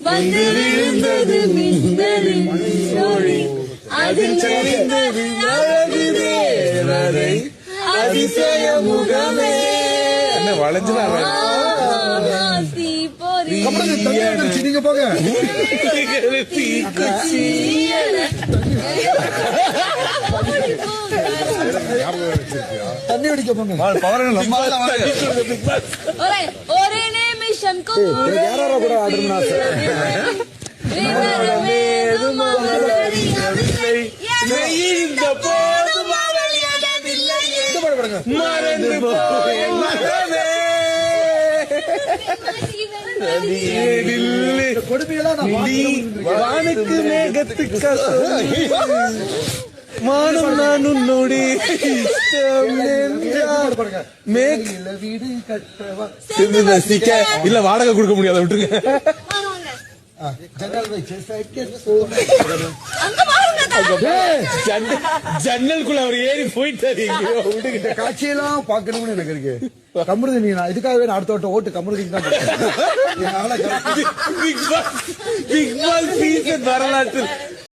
வந்து விழுந்தது மின்னலின் ஒளி அதில் தெரிந்தது அழகு தேவதை அதிசய முகமே என்ன வளைஞ்சுதான் நீங்க போங்க தண்ணி அடிக்க போங்க ஒரே நிமிஷம் யாரோ கூட ஆடுறா இந்த போதும் மறந்து வானுக்கு மேகத்துக்கு மானம் நான் உன்னோடு வீடு கட்டவா இல்ல வாடகை கொடுக்க முடியாத விட்டுருங்க ஜன்னலுக்குள்ள அவர் ஏறி போயிட்டாரு காட்சியெல்லாம் பாக்கணும்னு எனக்கு இருக்கு கமருதீனி நான் இதுக்காகவே நான் அடுத்த வட்டம் ஓட்டு கமருதீனி தான் பிக் பாஸ் வரலாற்று